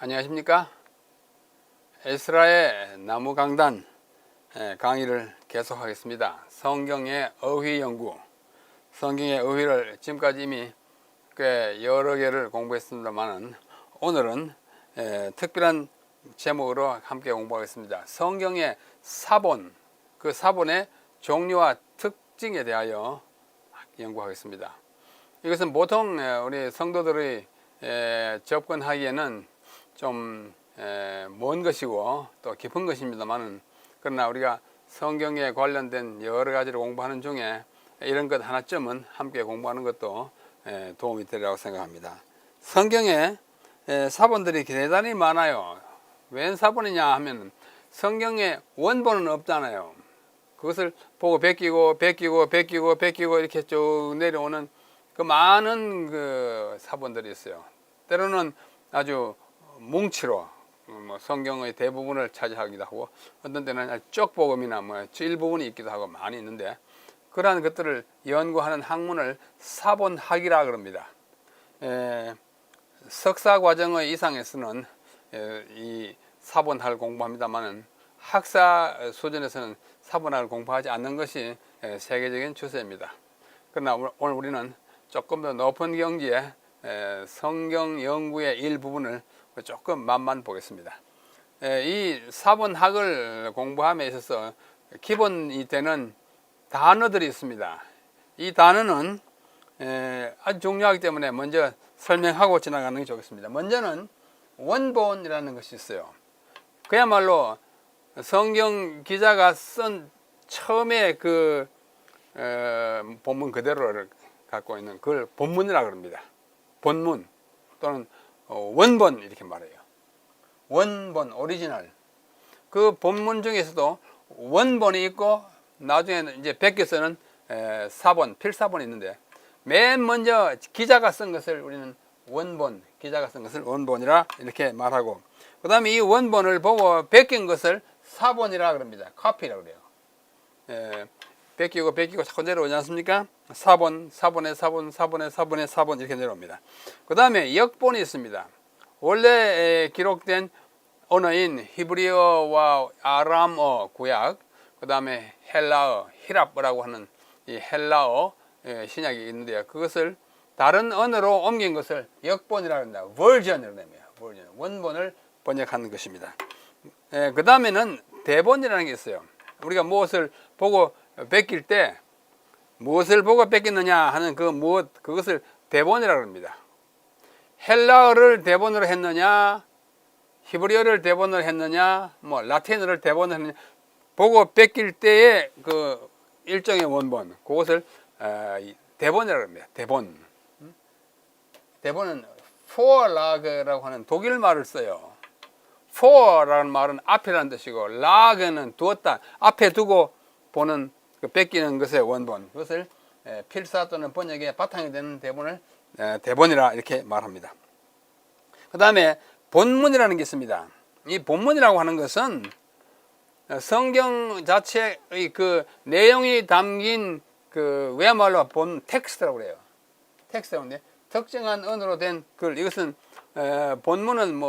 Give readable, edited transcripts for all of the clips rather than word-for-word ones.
안녕하십니까? 에스라의 나무 강단 강의를 계속하겠습니다. 성경의 어휘 연구, 성경의 어휘를 지금까지 이미 꽤 여러 개를 공부했습니다만 오늘은 특별한 제목으로 함께 공부하겠습니다. 성경의 사본, 그 사본의 종류와 특징에 대하여 연구하겠습니다. 이것은 보통 우리 성도들의 접근하기에는 좀 먼 것이고 또 깊은 것입니다만, 그러나 우리가 성경에 관련된 여러 가지를 공부하는 중에 이런 것 하나쯤은 함께 공부하는 것도 도움이 되리라고 생각합니다. 성경에 사본들이 대단히 많아요. 웬 사본이냐 하면 성경에 원본은 없잖아요. 그것을 보고 베끼고 이렇게 쭉 내려오는 그 많은 그 사본들이 있어요. 때로는 아주 뭉치로 성경의 대부분을 차지하기도 하고, 어떤 때는 쪽복음이나 일부분이 있기도 하고 많이 있는데, 그러한 것들을 연구하는 학문을 사본학이라 그럽니다. 석사 과정의 이상에서는 이 사본학을 공부합니다만, 학사 수준에서는 사본학을 공부하지 않는 것이 세계적인 추세입니다. 그러나 오늘 우리는 조금 더 높은 경지에 성경 연구의 일부분을 조금 맛만 보겠습니다. 이 사본학을 공부함에 있어서 기본이 되는 단어들이 있습니다. 이 단어는 아주 중요하기 때문에 먼저 설명하고 지나가는 게 좋겠습니다. 먼저는 원본이라는 것이 있어요. 그야말로 성경 기자가 쓴 처음에 그 본문 그대로를 갖고 있는 그걸 본문이라고 합니다. 본문 또는 원본 이렇게 말해요. 원본, 오리지널. 그 본문 중에서도 원본이 있고 나중에는 이제 베껴서는 사본, 필사본이 있는데, 맨 먼저 기자가 쓴 것을 우리는 원본, 기자가 쓴 것을 원본이라 이렇게 말하고, 그 다음에 이 원본을 보고 베낀 것을 사본이라 그럽니다. 카피라고 그래요. 베끼고 자꾸 내려오지 않습니까? 사본의 사본 이렇게 내려옵니다. 그 다음에 역본이 있습니다. 원래 기록된 언어인 히브리어와 아람어 구약, 그 다음에 헬라어, 히랍이라고 하는 이 헬라어 신약이 있는데요. 그것을 다른 언어로 옮긴 것을 역본이라고 합니다. 버전이라고 합니다. 원본을 번역하는 것입니다. 그 다음에는 대본이라는 게 있어요. 우리가 무엇을 보고 베낄 때 무엇을 보고 뺏겼느냐 하는 그것을 대본이라고 합니다. 헬라어를 대본으로 했느냐, 히브리어를 대본으로 했느냐, 라틴어를 대본으로 했느냐, 보고 뺏길 때의 그 일종의 원본, 그것을 대본이라고 합니다. 대본은 vorlage라고 하는 독일 말을 써요. vor라는 말은 앞이라는 뜻이고, lage는 두었다, 앞에 두고 보는 그 뺏기는 것의 원본, 그것을 필사 또는 번역의 바탕이 되는 대본을 대본이라 이렇게 말합니다. 그 다음에 본문이라는 게 있습니다. 이 본문이라고 하는 것은 성경 자체의 그 내용이 담긴 그 외야말로 본 텍스트라고 그래요. 텍스트라는데 특정한 언어로 된 글, 이것은 본문은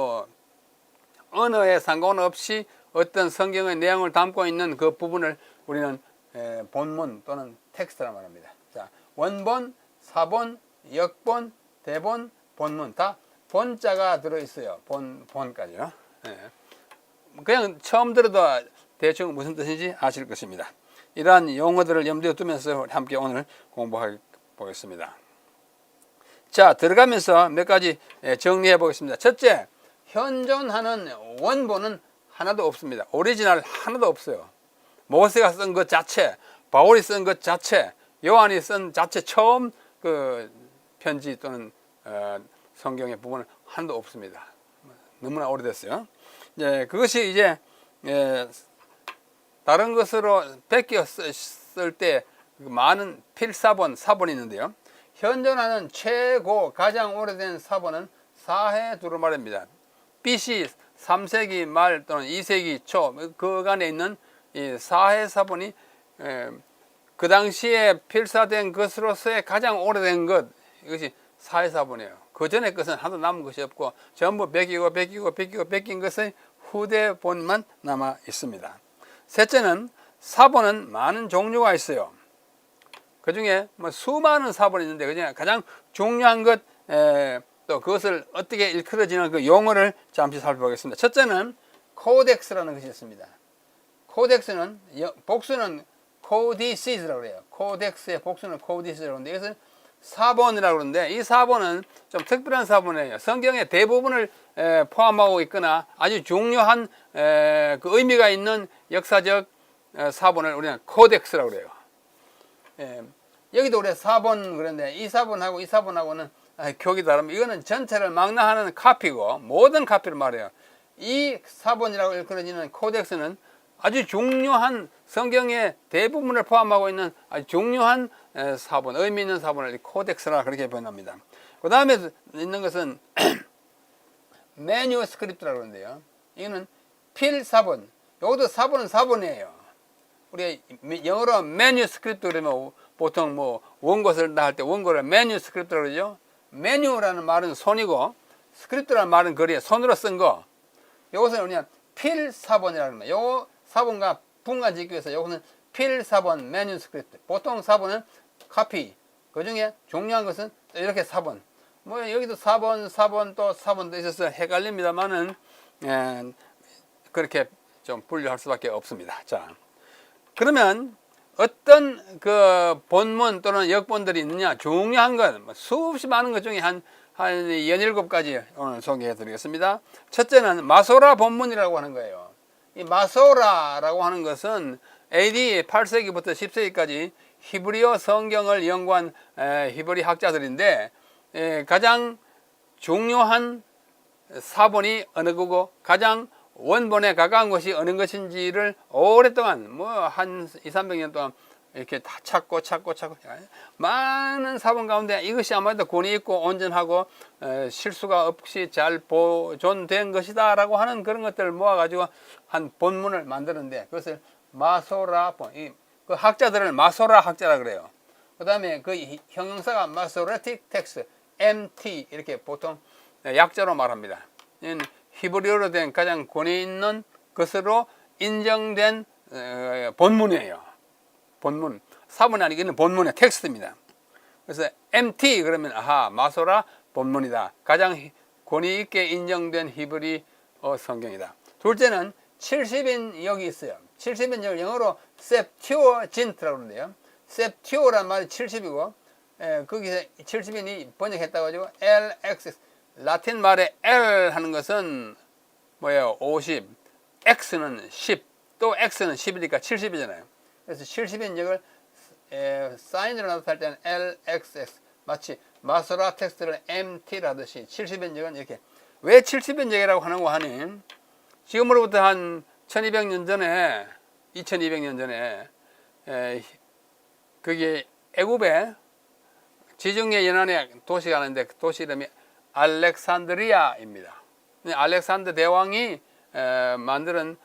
언어에 상관없이 어떤 성경의 내용을 담고 있는 그 부분을 우리는 본문 또는 텍스트라 말합니다. 자, 원본, 사본, 역본, 대본, 본문, 다 본자가 들어있어요. 본까지요. 그냥 처음 들어도 대충 무슨 뜻인지 아실 것입니다. 이러한 용어들을 염두에 두면서 함께 오늘 공부해 보겠습니다. 자, 들어가면서 몇 가지 정리해 보겠습니다. 첫째, 현존하는 원본은 하나도 없습니다. 오리지널 하나도 없어요. 모세가 쓴 것 자체, 바울이 쓴 것 자체, 요한이 쓴 자체 처음 그 편지 또는 성경의 부분은 하나도 없습니다. 너무나 오래됐어요. 그것이 이제 다른 것으로 베꼈을 때 많은 필사본, 사본이 있는데요. 현존하는 최고 가장 오래된 사본은 사해 두루마리입니다. BC 3세기 말 또는 2세기 초 그간에 있는 이 사해 사본이 그 당시에 필사된 것으로서의 가장 오래된 것, 이것이 사해 사본이에요. 그 전에 것은 하나도 남은 것이 없고 전부 베낀 것의 후대본만 남아 있습니다. 셋째는 사본은 많은 종류가 있어요. 그 중에 뭐 수많은 사본이 있는데 그 중에 가장 중요한 것, 또 그것을 어떻게 일컬어지는 그 용어를 잠시 살펴보겠습니다. 첫째는 코덱스라는 것이 있습니다. 코덱스는 복수는 코디시스라고 그래요. 코덱스의 복수는 코디시스라고 하는데 이것은 사본이라고 그러는데 이 사본은 좀 특별한 사본이에요. 성경의 대부분을 포함하고 있거나 아주 중요한 그 의미가 있는 역사적 사본을 우리는 코덱스라고 그래요. 여기도 우리 사본 그런데 이 사본하고 이 사본하고는 격이 다릅니다. 이거는 전체를 망라하는 카피고 모든 카피를 말해요. 이 사본이라고 일컬어지는 코덱스는 아주 중요한 성경의 대부분을 포함하고 있는 아주 중요한 사본, 의미 있는 사본을 코덱스라 그렇게 표현합니다. 그 다음에 있는 것은 매뉴스크립트라고 그러는데요. 이거는 필사본. 이것도 사본은 사본이에요. 우리 영어로 매뉴스크립트 그러면 보통 뭐 원고를 할 때 원고를 매뉴스크립트라고 그러죠. 매뉴라는 말은 손이고 스크립트라는 말은 글이에요. 손으로 쓴 거. 이것은 그냥 필사본이라는 거예요. 요 사본과 분간짓기 위해서 이것은 필사본, 매뉴스크립트. 보통 사본은 카피. 그 중에 중요한 것은 이렇게 사본. 뭐 여기도 사본 또 사본도 있어서 헷갈립니다만은 그렇게 좀 분류할 수밖에 없습니다. 자, 그러면 어떤 그 본문 또는 역본들이 있느냐? 중요한 건 수없이 많은 것 중에 한 17가지 오늘 소개해 드리겠습니다. 첫째는 마소라 본문이라고 하는 거예요. 이 마소라라고 하는 것은 AD 8세기부터 10세기까지 히브리어 성경을 연구한 히브리 학자들인데 가장 중요한 사본이 어느 거고 가장 원본에 가까운 것이 어느 것인지를 오랫동안 뭐 한 200~300년 동안 이렇게 다 찾고 많은 사본 가운데 이것이 아마도 권위 있고 온전하고 실수가 없이 잘 보존된 것이다 라고 하는 그런 것들을 모아가지고 한 본문을 만드는데 그것을 마소라 본, 그 학자들을 마소라 학자라 그래요. 그 다음에 그 형용사가 마소레틱 텍스트 MT 이렇게 보통 약자로 말합니다. 히브리어로 된 가장 권위 있는 것으로 인정된 본문이에요. 본문. 사본이 아니기는 본문의 텍스트입니다. 그래서 MT 그러면 아하 마소라 본문이다. 가장 권위 있게 인정된 히브리어 성경이다. 둘째는 70인역이 있어요. 70인역을 영어로 septuagint라고 그러는데요. septu라는 말이 70이고 거기서 70인이 번역했다고 가지고 LX 라틴 말에 L 하는 것은 뭐예요? 50, X는 10, 또 X는 10이니까 70이잖아요. 그래서 70인역을 사인으로 나타낼 때는 LXX 마치 마소라 텍스트를 MT라 하듯이 70인역은 이렇게 왜 70인역이라고 하는고 하니 지금으로부터 한 1200년 전에 2200년 전에 그게 애굽에 지중해 연안에 도시가 있는데 그 도시 이름이 알렉산드리아입니다. 알렉산더 대왕이 만드는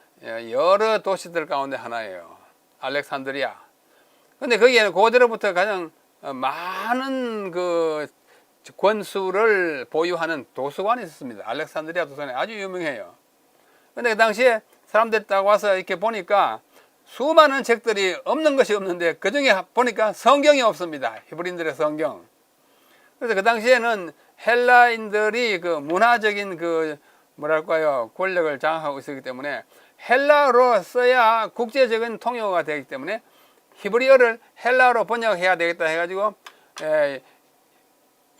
여러 도시들 가운데 하나예요. 알렉산드리아. 근데 거기에는 고대로부터 가장 많은 그 권수를 보유하는 도서관이 있었습니다. 알렉산드리아 도서관이 아주 유명해요. 근데 그 당시에 사람들이 딱 와서 이렇게 보니까 수많은 책들이 없는 것이 없는데 그 중에 보니까 성경이 없습니다. 히브리인들의 성경. 그래서 그 당시에는 헬라인들이 그 문화적인 그 뭐랄까요 권력을 장악하고 있었기 때문에 헬라어로 써야 국제적인 통용어가 되기 때문에 히브리어를 헬라어로 번역해야 되겠다 해가지고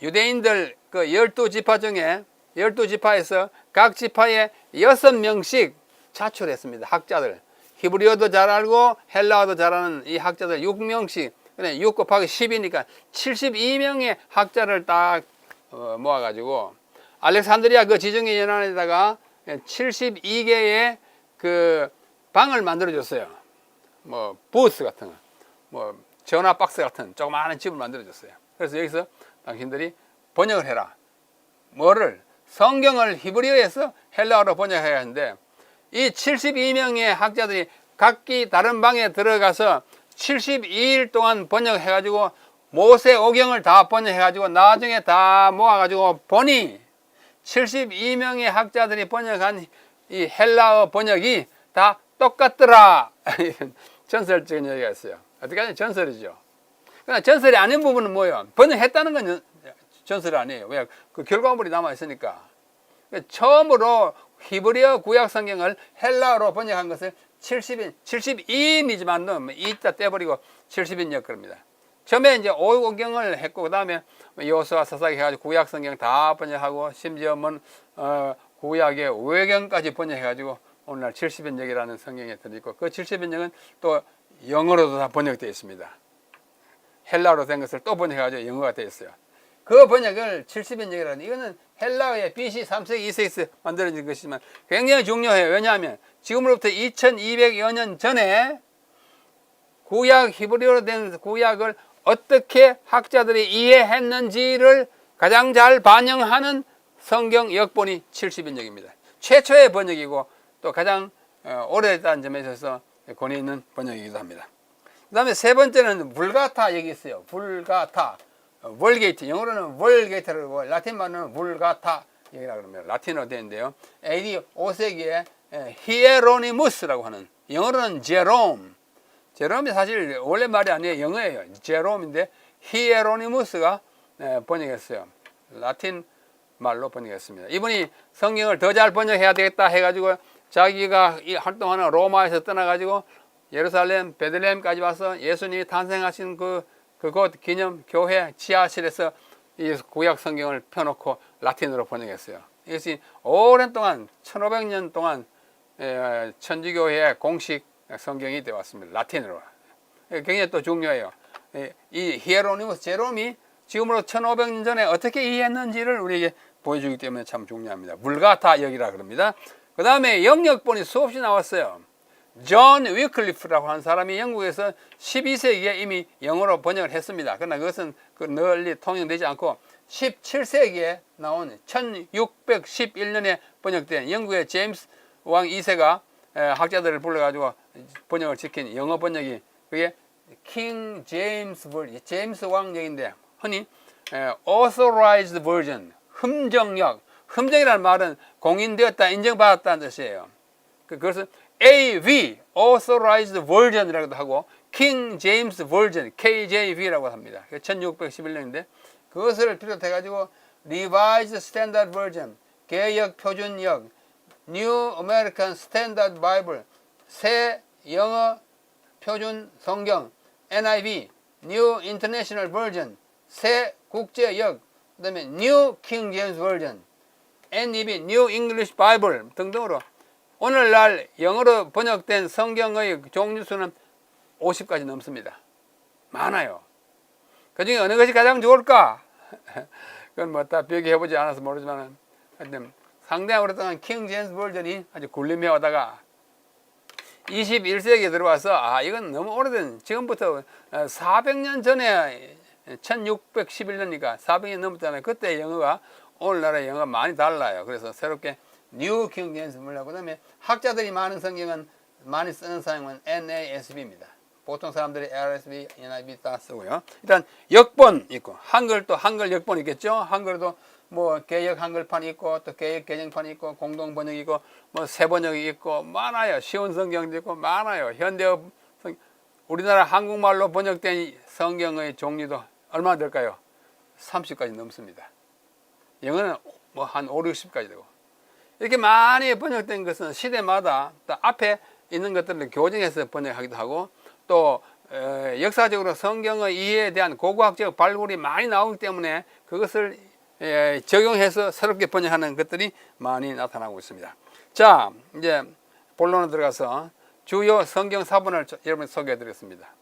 유대인들 그 12지파 중에 12지파에서 각 지파에 6명씩 차출했습니다. 학자들. 히브리어도 잘 알고 헬라어도 잘하는 이 학자들 6명씩. 6 곱하기 10이니까 72명의 학자를 딱 모아가지고 알렉산드리아 그 지중해 연안에다가 72개의 그 방을 만들어줬어요. 뭐 부스 같은 거, 뭐 전화 박스 같은 조그마한 집을 만들어줬어요. 그래서 여기서 당신들이 번역을 해라. 뭐를? 성경을 히브리어에서 헬라어로 번역해야 하는데 이 72명의 학자들이 각기 다른 방에 들어가서 72일 동안 번역해가지고 모세오경을 다 번역해가지고 나중에 다 모아가지고 보니 72명의 학자들이 번역한 이 헬라어 번역이 다 똑같더라. 전설적인 얘기가 있어요. 어떻게 하냐, 전설이죠. 그러나 전설이 아닌 부분은 뭐예요? 번역했다는 건 전설이 아니에요. 왜? 그 결과물이 남아있으니까. 처음으로 히브리어 구약 성경을 헬라어로 번역한 것을 72인이지만 이자 떼버리고 70인 엮습니다. 처음에 이제 오경을 했고, 그 다음에 여호수아 사사기 해가지고 구약 성경 다 번역하고, 심지어 구약의 외경까지 번역해가지고 오늘날 70인역이라는 성경에 들어있고, 그 70인역은 또 영어로도 다 번역되어 있습니다. 헬라어로 된 것을 또 번역해가지고 영어가 되어 있어요. 그 번역을 70인역이라는, 이거는 헬라어의 BC 3세기 2세기에서 만들어진 것이지만 굉장히 중요해요. 왜냐하면 지금으로부터 2200여 년 전에 구약 히브리어로 된 구약을 어떻게 학자들이 이해했는지를 가장 잘 반영하는 성경 역본이 70인역입니다. 최초의 번역이고 또 가장 오래됐다는 점에 있어서 권위 있는 번역이기도 합니다. 그 다음에 세 번째는 vulgata 여기 있어요. vulgata, 월게이트, 영어로는 월게이트라고 하고 라틴 말로는 vulgata 여기라고 합니다. 라틴어로 되어 있는데요. AD 5세기에 히에로니무스라고 하는, 영어로는 제롬, 제롬이 사실 원래 말이 아니에요. 영어예요. 제롬인데 히에로니무스가 번역했어요. 라틴 말로 번역했습니다. 이분이 성경을 더 잘 번역해야 되겠다 해가지고 자기가 활동하는 로마에서 떠나가지고 예루살렘 베들레헴까지 와서 예수님이 탄생하신 그곳 기념 교회 지하실에서 이 구약 성경을 펴놓고 라틴어로 번역했어요. 이것이 오랜 동안 1500년 동안 천주교회의 공식 성경이 되어 왔습니다. 라틴어로. 굉장히 또 중요해요. 이 히에로니무스 제롬이 지금으로 1500년 전에 어떻게 이해했는지를 우리에게 보여주기 때문에 참 중요합니다. vulgata 여기라 그럽니다. 그 다음에 영역본이 수없이 나왔어요. 존 위클리프라고 하는 사람이 영국에서 12세기에 이미 영어로 번역을 했습니다. 그러나 그것은 널리 통용되지 않고 17세기에 나온 1611년에 번역된 영국의 제임스 왕 2세가 학자들을 불러가지고 번역을 시킨 영어 번역이 그게 킹 제임스 버전, 제임스 왕역인데 흔히 authorized version, 흠정역, 흠정이라는 말은 공인되었다, 인정받았다는 뜻이에요. 그것을 AV, authorized version이라고도 하고 king james version, KJV라고 합니다. 1611년인데 그것을 비롯해가지고 revised standard version, 개역 표준역, new american standard bible, 새 영어 표준 성경, NIV, new international version, 새 국제역, 그 다음에 new king james version, NEB, new english bible 등등으로 오늘날 영어로 번역된 성경의 종류 수는 50가지 넘습니다. 많아요. 그 중에 어느 것이 가장 좋을까? 그건 뭐 다 비교해보지 않아서 모르지만 하여튼 상당히 오랫동안 킹 제임스 버전이 아주 굴림해오다가 21세기에 들어와서 이건 너무 오래된, 지금부터 400년 전에 1611년이니까 400년 넘었잖아요. 그때 영어가 오늘날의 영어가 많이 달라요. 그래서 새롭게 뉴 킹 제임스 버전, 그다음에 학자들이 많은 성경은 많이 쓰는 사용은 NASB입니다. 보통 사람들이 RSV, NIV 다 쓰고요. 일단 역본 있고 한글도 한글 역본 있겠죠. 한글도 뭐 개역 한글판이 있고 또 개역 개정판이 있고 공동 번역이 있고 뭐 새 번역이 있고 많아요. 쉬운 성경도 있고 많아요. 현대어 우리나라 한국말로 번역된 성경의 종류도 얼마나 될까요? 30가지 넘습니다. 영어는 뭐 한 5, 60가지 되고 이렇게 많이 번역된 것은 시대마다 또 앞에 있는 것들을 교정해서 번역하기도 하고 또 역사적으로 성경의 이해에 대한 고고학적 발굴이 많이 나오기 때문에 그것을 적용해서 새롭게 번역하는 것들이 많이 나타나고 있습니다. 자, 이제 본론으로 들어가서 주요 성경 사본을 여러분 소개해 드리겠습니다.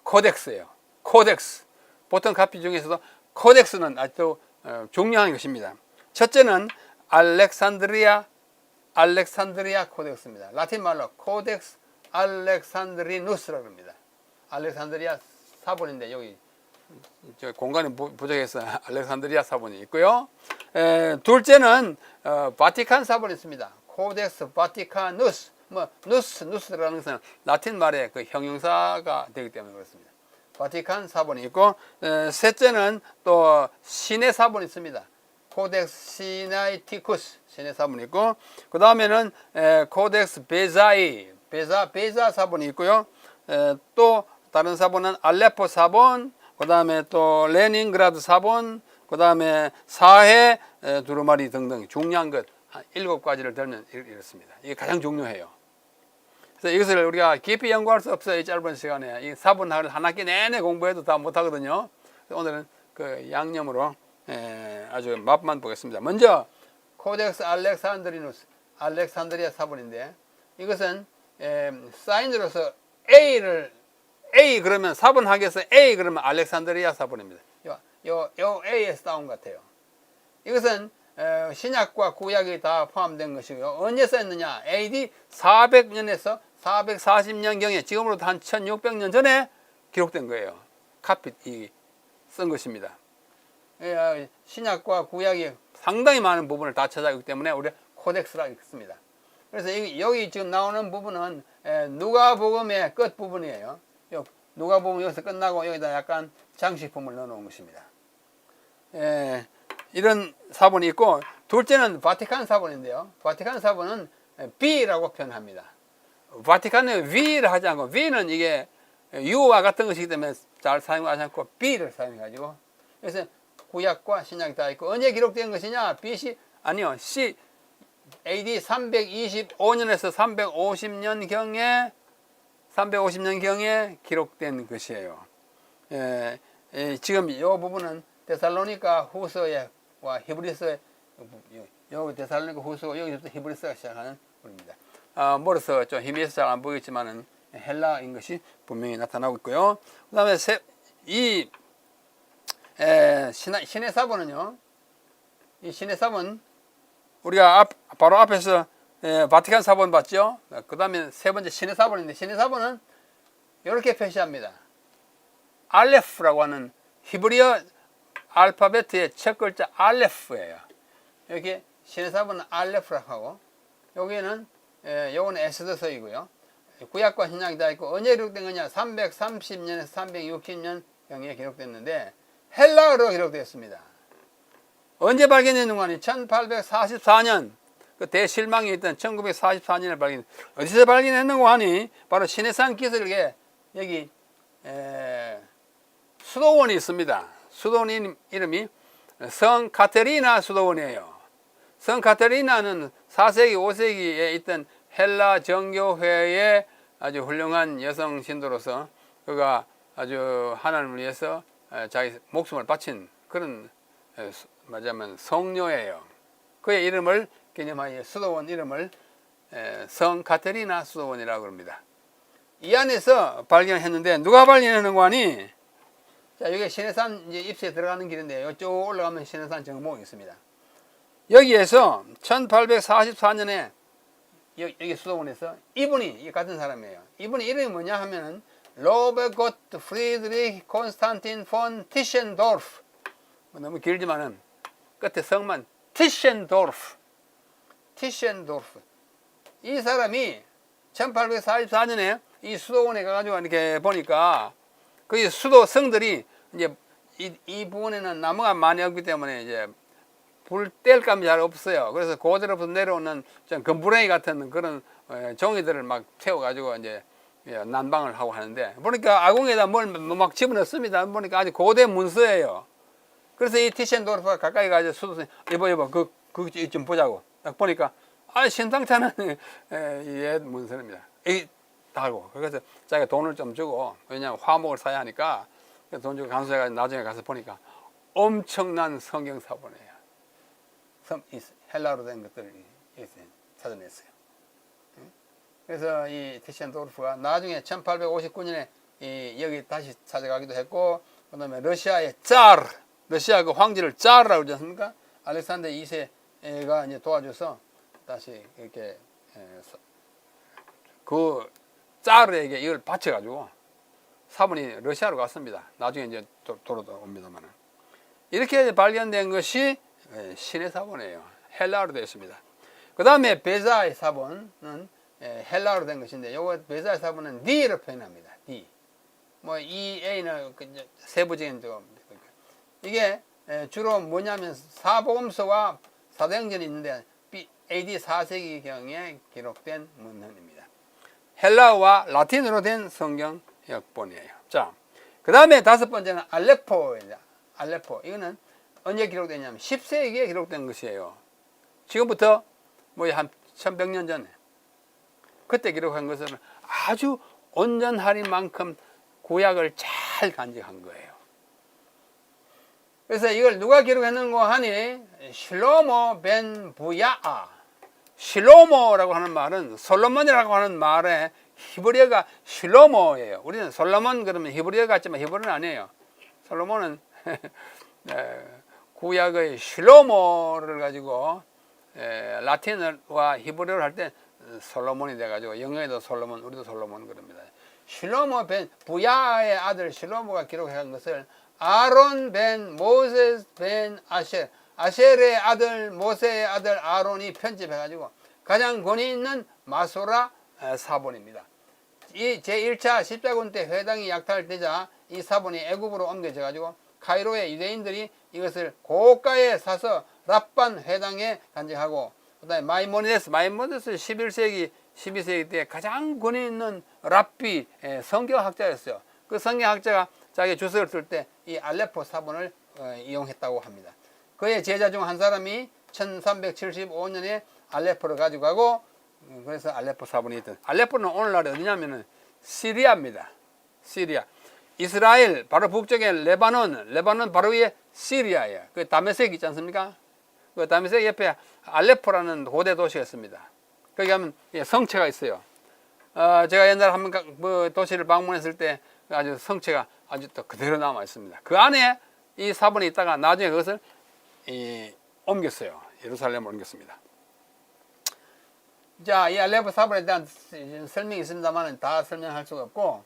코덱스예요. 코덱스. 보통 카피 중에서도 코덱스는 아주 중요한 것입니다. 첫째는 알렉산드리아 코덱스입니다. 라틴 말로 코덱스 알렉산드리누스라고 합니다. 알렉산드리아 사본인데 여기 공간이 부족해서 알렉산드리아 사본이 있고요. 둘째는 바티칸 사본이 있습니다. 코덱스 바티카누스. 누스라는 것은 라틴 말의 그 형용사가 되기 때문에 그렇습니다. 바티칸 사본이 있고, 셋째는 또 시내 사본이 있습니다. 코덱스 시나이티쿠스 시내 사본이 있고, 그 다음에는 코덱스 베자 사본이 있고요. 또 다른 사본은 알레포 사본, 그 다음에 또 레닌그라드 사본, 그 다음에 사해 두루마리 등등 중요한 것 한 7가지를 들면 이렇습니다. 이게 가장 중요해요. 그래서 이것을 우리가 깊이 연구할 수 없어요. 이 짧은 시간에. 이 사본학을 한 학기 내내 공부해도 다 못하거든요. 오늘은 그 양념으로 아주 맛만 보겠습니다. 먼저 코덱스 알렉산드리아 사본인데, 이것은 사인으로서 A 그러면 사본학에서 A 그러면 알렉산드리아 사본입니다. 요 A에서 따온 것 같아요. 이것은 신약과 구약이 다 포함된 것이고요. 언제 썼느냐? AD 400년에서 440년경에, 지금으로부터 한 1600년 전에 기록된 거예요. 카피 쓴 것입니다. 신약과 구약이 상당히 많은 부분을 다 찾아있기 때문에 우리가 코덱스라고 읽습니다. 그래서 여기 지금 나오는 부분은 누가복음의 끝 부분이에요. 누가복음 여기서 끝나고 여기다 약간 장식품을 넣어놓은 것입니다. 이런 사본이 있고, 둘째는 바티칸 사본인데요. 바티칸 사본은 B라고 표현합니다. 바티칸은 V를 하지 않고, V는 이게 U와 같은 것이기 때문에 잘 사용하지 않고 B를 사용해가지고, 그래서 구약과 신약이 다 있고, 언제 기록된 것이냐? BC 아니요, C AD 325년에서 350년경에 기록된 것이에요. 지금 이 부분은 데살로니가 후서와 히브리서의 데살로니가 후서, 여기부터 히브리서가 시작하는 부분입니다. 멀어서 좀 희미해서 잘 안 보이겠지만은 헬라인 것이 분명히 나타나고 있고요. 그 다음에 이 신의 사본은요, 이 신의 사본, 우리가 바로 앞에서 바티칸 사본 봤죠? 그 다음에 세 번째 신의 사본인데, 신의 사본은 이렇게 표시합니다. 알레프라고 하는 히브리어 알파벳의 첫 글자 알레프예요. 여기 신의 사본은 알레프라고 하고, 여기는 요거는 에스더서이고요. 구약과 신약이 다 있고, 언제 기록된 거냐? 330년에서 360년 경에 기록됐는데 헬라어로 기록되었습니다. 언제 발견했는가 하니 1844년, 그 대실망이 있던 1944년에 발견. 어디서 발견했는가 하니 바로 시내산 기슭에 여기 수도원이 있습니다. 수도원 이름이 성 카테리나 수도원이에요. 성 카테리나는 4세기 5세기에 있던 헬라 정교회의 아주 훌륭한 여성 신도로서 그가 아주 하나님을 위해서 자기 목숨을 바친 그런 말하자면 성녀예요. 그의 이름을 기념하여 수도원 이름을 성 카테리나 수도원이라고 합니다. 이 안에서 발견했는데, 누가 발견했는가 하니, 자, 여기 시내산 이제 입구에 들어가는 길인데, 이쪽 올라가면 시내산 정봉이 있습니다. 여기에서 1844년에 여기 수도원에서 이분이 같은 사람이에요. 이분의 이름이 뭐냐 하면은 로베고트 프리드리히 콘스탄틴 폰 티셴도르프. 너무 길지만은 끝에 성만 티셴도르프. 이 사람이 1844년에 이 수도원에 가가지고 이렇게 보니까 그 수도 성들이 이제 이 부분에는 나무가 많이 없기 때문에 이제 불 뗄 감이 잘 없어요. 그래서 고대로부터 내려오는 좀 금부랭이 같은 그런 종이들을 막 태워가지고 이제 난방을 하고 하는데, 보니까 아궁에다 뭘 막 집어넣습니다. 보니까 아주 고대 문서예요. 그래서 이 티셴도르프가 가까이 가서 수도선 이봐 그거 좀 보자고 딱 보니까 심상치 않은 옛 문서입니다. 달고. 그래서 자기가 돈을 좀 주고, 왜냐하면 화목을 사야 하니까 돈 주고 간수해가지고 나중에 가서 보니까 엄청난 성경 사본이에요. 헬라로 된 것들을 찾아냈어요. 그래서 이 티셴도르프가 나중에 1859년에 여기 다시 찾아가기도 했고, 그 다음에 러시아의 러시아 그 황제를 짜르라고 그러지 않습니까? 알렉산더 2세가 이제 도와줘서 다시 이렇게 그 짜르에게 이걸 바쳐가지고 사본이 러시아로 갔습니다. 나중에 이제 돌아옵니다만, 이렇게 발견된 것이 신의 사본이에요. 헬라어로 되어 있습니다. 그 다음에 베자의 사본은 헬라어로 된 것인데, 요거 베자의 사본은 D로 표현합니다. D. 뭐 EA는 세부적인 이게 주로 뭐냐면 사복음서와 사도행전이 있는데 AD 4세기경에 기록된 문헌입니다. 헬라어와 라틴어로 된 성경 역본이에요. 자, 그 다음에 다섯 번째는 알레포입니다. 알레포. 이거는 언제 기록됐냐면 10세기에 기록된 것이에요. 지금부터 뭐 한 1100년 전에 그때 기록한 것은 아주 온전할 만큼 구약을 잘 간직한 거예요. 그래서 이걸 누가 기록했는고 하니 실로모 벤 부야아. 실로모라고 하는 말은 솔로몬이라고 하는 말의 히브리어가 실로모예요. 우리는 솔로몬 그러면 히브리어 같지만 히브리어는 아니에요. 솔로몬은 구약의 실로모를 가지고 라틴어와 히브리어를 할 때 솔로몬이 돼가지고 영어에도 솔로몬, 우리도 솔로몬 그럽니다. 실로모 벤 부야의 아들 실로모가 기록한 것을 아론 벤 모세스 벤 아셀, 아셀의 아들 모세의 아들 아론이 편집해가지고 가장 권위 있는 마소라 사본입니다. 이 제1차 십자군 때 회당이 약탈되자 이 사본이 애굽으로 옮겨져가지고 카이로의 유대인들이 이것을 고가에 사서 랍반 회당에 간직하고, 그 다음에 마이모니데스 11세기 12세기 때 가장 권위 있는 랍비 성경학자였어요. 그 성경학자가 자기 주석을 쓸 때 이 알레포 사본을 이용했다고 합니다. 그의 제자 중 한 사람이 1375년에 알레포를 가지고 가고, 그래서 알레포 사본이 있던. 알레포는 오늘날 어디냐면은 시리아입니다. 시리아. 이스라엘 바로 북쪽에 레바논 바로 위에 시리아예요. 그 다메섹 있지 않습니까? 그 다메섹 옆에 알레포라는 고대 도시가 있습니다. 거기 가면 성체가 있어요. 제가 옛날에 한번 뭐 도시를 방문했을 때 아주 성체가 아주 또 그대로 남아 있습니다. 그 안에 이 사본이 있다가 나중에 그것을 옮겼어요. 예루살렘으로 옮겼습니다. 자, 이 알레포 사본에 대한 설명이 있습니다만 다 설명할 수가 없고,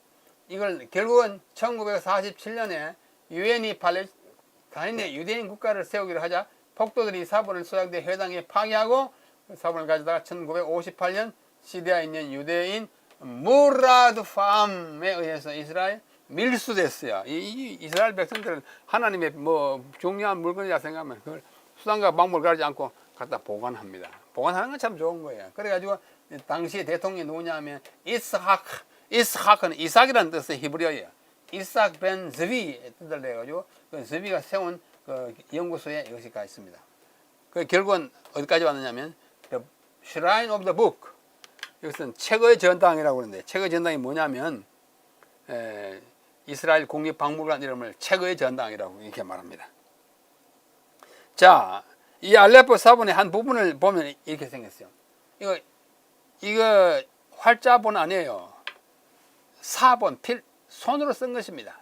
이걸 결국은 1947년에 유엔이 팔레스타인의 유대인 국가를 세우기로 하자 폭도들이 사본을 소작대 회당에 파괴하고 사본을 가져다가 1958년 시리아에 있는 유대인 무라드 팜에 의해서 이스라엘 밀수됐어요. 이 이스라엘 백성들은 하나님의 뭐 중요한 물건이라 생각하면 그걸 수단과 방법을 가리지 않고 갖다 보관합니다. 보관하는 건 참 좋은 거예요. 그래가지고 당시에 대통령이 누구냐면 이스하크는 이삭이라는 뜻의 히브리어예요. 이삭 벤 즈비의 뜻을 내가지고 그 즈비가 세운 그 연구소에 이것이 가 있습니다. 그 결국은 어디까지 왔느냐면 The Shrine of the Book. 이것은 책의 전당이라고 하는데, 책의 전당이 뭐냐면 이스라엘 국립박물관 이름을 책의 전당이라고 이렇게 말합니다. 자, 이 알레포 사본의 한 부분을 보면 이렇게 생겼어요. 이거 활자본 아니에요. 사본, 손으로 쓴 것입니다.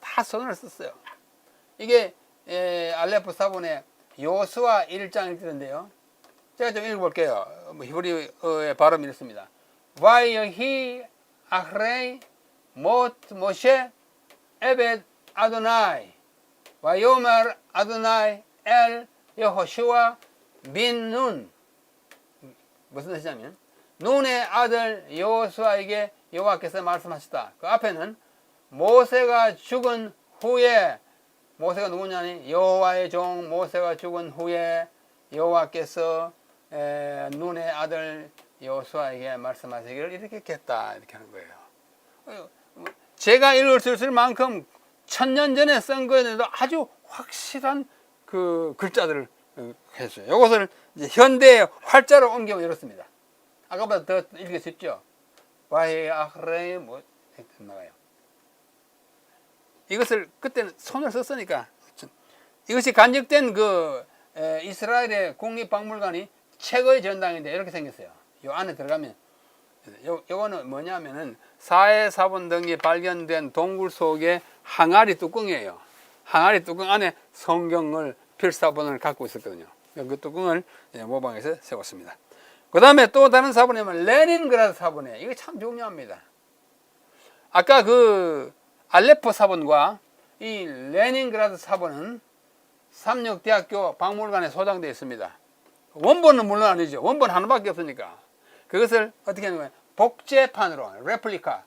다 손으로 썼어요. 이게 알레포 사본의 요수아 1장 1절인데요. 제가 좀 읽어볼게요. 히브리어의 발음이 이렇습니다. 와이히 아흐레이 못 모셰 에벳 아도나이 와요말 아도나이 엘 여호슈아 빈 눈. 무슨 뜻이냐면 눈의 아들 여호수아에게 여호와께서 말씀하셨다. 그 앞에는 모세가 죽은 후에, 모세가 누구냐니 여호와의 종 모세가 죽은 후에 여호와께서 눈의 아들 여호수아에게 말씀하시기를 이렇게 했다, 이렇게 하는 거예요. 제가 읽을 수 있을 만큼 1000년 전에 쓴 거에도 아주 확실한 그 글자들을 했어요. 이것을 이제 현대의 활자로 옮기면 이렇습니다. 아까보다 더 읽기 쉽죠? 와이 아흐레이 뭐 나가요. 이것을 그때는 손을 썼으니까, 이것이 간직된 그 이스라엘의 국립박물관이 책의 전당인데 이렇게 생겼어요. 요 안에 들어가면 요거는 뭐냐면은 사해사본 등이 발견된 동굴 속에 항아리 뚜껑이에요. 항아리 뚜껑 안에 성경을 필사본을 갖고 있었거든요. 그 뚜껑을 모방해서 세웠습니다. 그 다음에 또 다른 사본이면 레닌그라드 사본이에요. 이거 참 중요합니다. 아까 그 알레포 사본과 이 레닌그라드 사본은 삼육대학교 박물관에 소장되어 있습니다. 원본은 물론 아니죠. 원본 하나밖에 없으니까. 그것을 어떻게 하는 거예요? 복제판으로, 레플리카,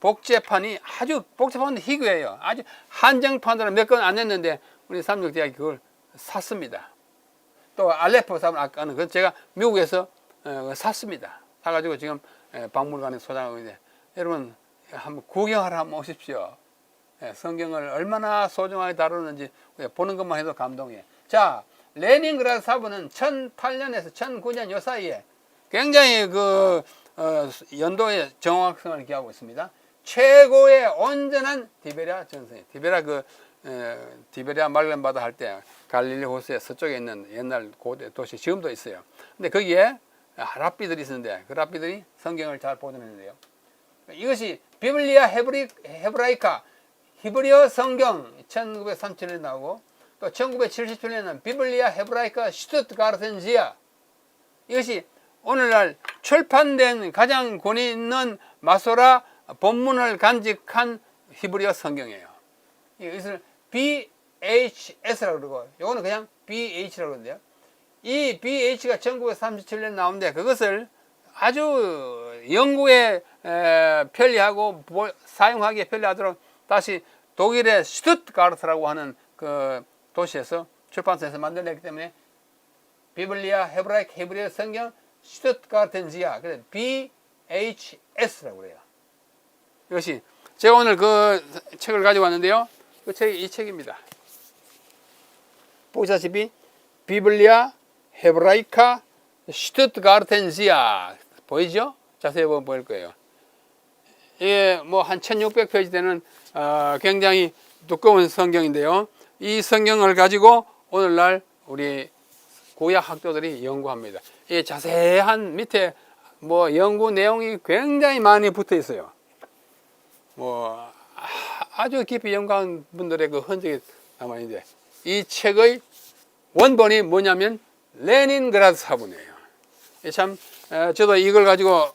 복제판이 아주 복제판도 희귀해요. 아주 한정판으로 몇 건 안 냈는데 우리 삼육대학이 그걸 샀습니다. 또 알레포 사본 아까는 그 제가 미국에서 샀습니다. 사가지고 지금 박물관에 소장하고 있는데 여러분 한번 구경하러 한번 오십시오. 성경을 얼마나 소중하게 다루는지 보는 것만 해도 감동이에요. 자, 레닌그라드 사본은 1008년에서 1009년 요 사이에 굉장히 연도의 정확성을 기하고 있습니다. 최고의 온전한 디베리아 전선이에요. 디베리아 말렌바다 할 때 갈릴리 호수의 서쪽에 있는 옛날 고대 도시 지금도 있어요. 근데 거기에 랍비들이 있었는데 그 랍비들이 성경을 잘 보존했는데요. 이것이 비블리아 헤브라이카 히브리어 성경 1937년에 나오고 또 1977년에는 비블리아 헤브라이카 슈투트가르텐지아 이것이 오늘날 출판된 가장 권위 있는 마소라 본문을 간직한 히브리어 성경이에요. 이것을 BHS라고 그러고 이거는 그냥 BH라고 그러는데요. 이 BH가 1937년에 나오는데 그것을 아주 연구에 편리하고 사용하기에 편리하도록 다시 독일의 슈투트가르트라고 하는 그 도시에서 출판사에서 만들어냈기 때문에 비블리아 헤브라이크 히브리어 성경 슈투트가르텐지아 그래서 BHS라고 그래요. 이것이 제가 오늘 그 책을 가지고 왔는데요. 그 책이 이 책입니다. 보시다시피 비블리아 헤브라이카 슈투트가르텐지아 보이죠? 자세히 보면 보일 거예요. 이게 뭐 한 1600페이지 되는 굉장히 두꺼운 성경인데요. 이 성경을 가지고 오늘날 우리 구약 학도들이 연구합니다. 이 자세한 밑에 뭐 연구 내용이 굉장히 많이 붙어 있어요. 뭐 아주 깊이 연구한 분들의 그 흔적이 남아 있는데 이 책의 원본이 뭐냐면 레닌그라드 사본이에요. 참 저도 이걸 가지고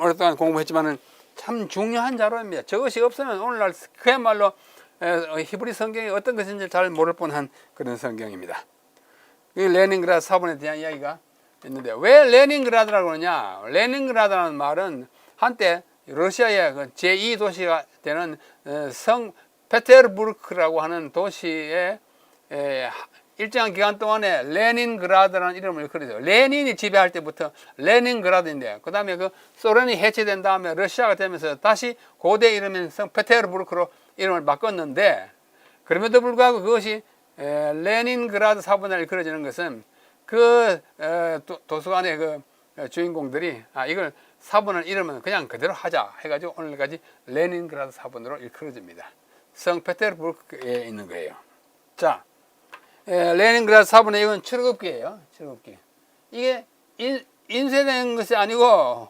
오랫동안 공부했지만은 참 중요한 자료입니다. 저것이 없으면 오늘날 그야말로 히브리 성경이 어떤 것인지 잘 모를 뻔한 그런 성경입니다. 이 레닌그라드 사본에 대한 이야기가 있는데 왜 레닌그라드라고 그러냐? 레닌그라드라는 말은 한때 러시아의 그 제2 도시가 되는 성 페테르부르크라고 하는 도시에 일정한 기간 동안에 레닌그라드라는 이름을 일컬어요. 레닌이 지배할 때부터 레닌그라드인데 그 다음에 그 소련이 해체된 다음에 러시아가 되면서 다시 고대 이름인 성 페테르부르크로 이름을 바꿨는데 그럼에도 불구하고 그것이 레닌그라드 사본을 일컬어지는 것은 그 도서관의 그 주인공들이 이걸 사본을 이름은 그냥 그대로 하자 해가지고 오늘까지 레닌그라드 사본으로 일컬어집니다. 성 페테르부르크에 있는 거예요. 자, 레닌그라드 사본에 이건 출급기예요. 출급기. 이게 인쇄된 것이 아니고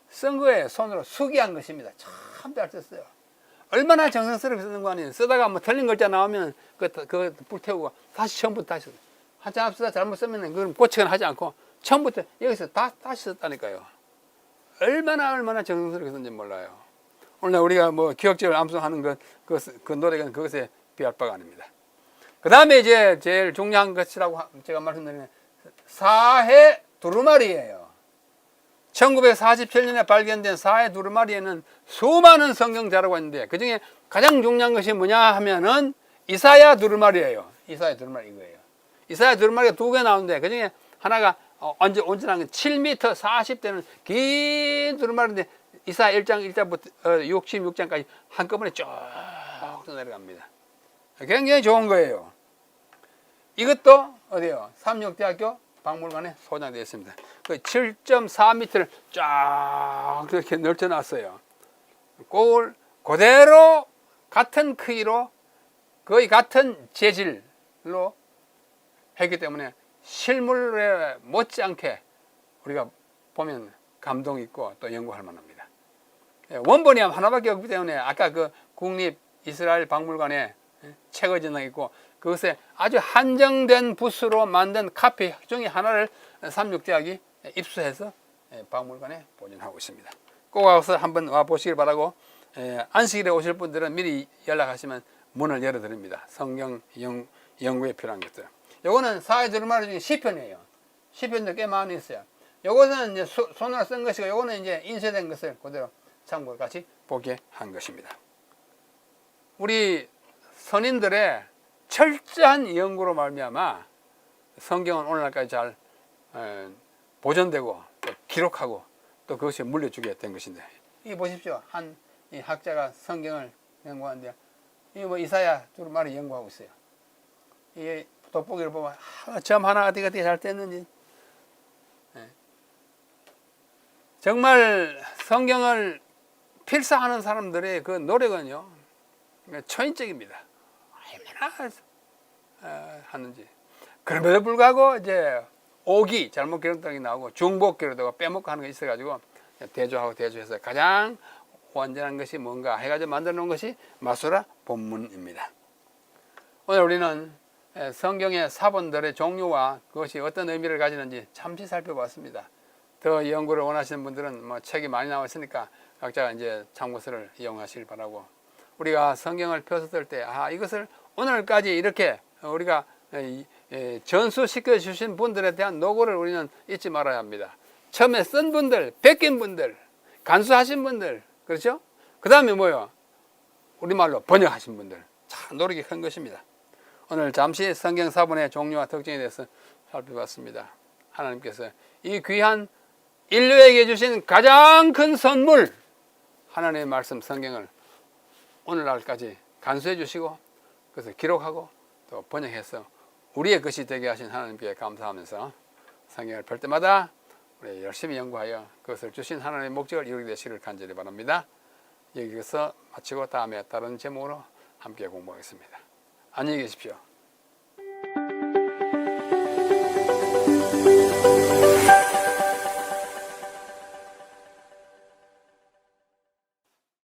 쓴 거예요. 손으로 수기한 것입니다. 참 잘 썼어요. 얼마나 정성스럽게 쓰는 거 아니에요. 쓰다가 뭐 틀린 글자 나오면 그거 불태우고 다시 처음부터 다시 한참 쓰다 잘못 쓰면 그건 고치거나 하지 않고 처음부터 여기서 다시 썼다니까요. 얼마나 정성스럽게 썼는지 몰라요. 오늘 우리가 뭐 기억적을 암송하는 그 노래가 그것에 비할 바가 아닙니다. 그 다음에 이제 제일 중요한 것이라고 제가 말씀드리는 사해 두루마리예요. 1947년에 발견된 사해 두루마리에는 수많은 성경 자료가 있는데 그 중에 가장 중요한 것이 뭐냐 하면은 이사야 두루마리예요. 이사야 두루마리 이거예요. 이사야 두루마리가 두 개 나오는데 그 중에 하나가 온전한 건 7m 40대는 긴 두루마리인데 이사야 1장 1장부터 66장까지 한꺼번에 쭉 내려갑니다. 굉장히 좋은 거예요. 이것도 어디요? 삼육대학교 박물관에 소장되어 있습니다. 그 7.4m를 쫙 이렇게 넓혀놨어요. 그걸 그대로 같은 크기로 거의 같은 재질로 했기 때문에 실물에 못지않게 우리가 보면 감동 있고 또 연구할 만합니다. 원본이 하나밖에 없기 때문에 아까 그 국립 이스라엘 박물관에 책의 전당이 있고 그것에 아주 한정된 붓으로 만든 카피 중에 하나를 삼육대학이 입수해서 박물관에 보존하고 있습니다. 꼭 와서 한번 와 보시길 바라고 안식일에 오실 분들은 미리 연락하시면 문을 열어드립니다. 성경 연구에 필요한 것들. 요거는 사회 두루마리 중에 시편이에요. 시편도 꽤 많이 있어요. 요것은 이제 손으로 쓴 것이고 요거는 이제 인쇄된 것을 그대로 참고로 같이 보게 한 것입니다. 우리 선인들의 철저한 연구로 말미암아 성경은 오늘날까지 잘 보존되고 또 기록하고 또 그것이 물려주게 된 것인데, 이 보십시오. 한 이 학자가 성경을 연구하는데 이 뭐 이사야 주로 많이 연구하고 있어요. 이 돋보기를 보면 점 하나 어디가 잘 뗐는지, 정말 성경을 필사하는 사람들의 그 노력은요 초인적입니다. 얼마나 하는지. 그럼에도 불구하고 이제 오기 잘못 기록되기 나오고 중복 기록되고 빼먹고 하는 게 있어가지고 대조하고 대조해서 가장 완전한 것이 뭔가 해가지고 만들어 놓은 것이 마소라 본문입니다. 오늘 우리는 성경의 사본들의 종류와 그것이 어떤 의미를 가지는지 잠시 살펴봤습니다. 더 연구를 원하시는 분들은 뭐 책이 많이 나와 있으니까 각자 이제 참고서를 이용하시길 바라고, 우리가 성경을 펴서 때 이것을 오늘까지 이렇게 우리가 전수시켜 주신 분들에 대한 노고를 우리는 잊지 말아야 합니다. 처음에 쓴 분들, 베낀 분들, 간수하신 분들, 그렇죠? 그 다음에 뭐요? 우리말로 번역하신 분들, 참 노력이 큰 것입니다. 오늘 잠시 성경 사본의 종류와 특징에 대해서 살펴봤습니다. 하나님께서 이 귀한 인류에게 주신 가장 큰 선물, 하나님의 말씀 성경을 오늘날까지 간수해 주시고 그것을 기록하고 또 번역해서 우리의 것이 되게 하신 하나님께 감사하면서 성경을 펼 때마다 우리 열심히 연구하여 그것을 주신 하나님의 목적을 이루게 되시기를 간절히 바랍니다. 여기서 마치고 다음에 다른 제목으로 함께 공부하겠습니다. 안녕히 계십시오.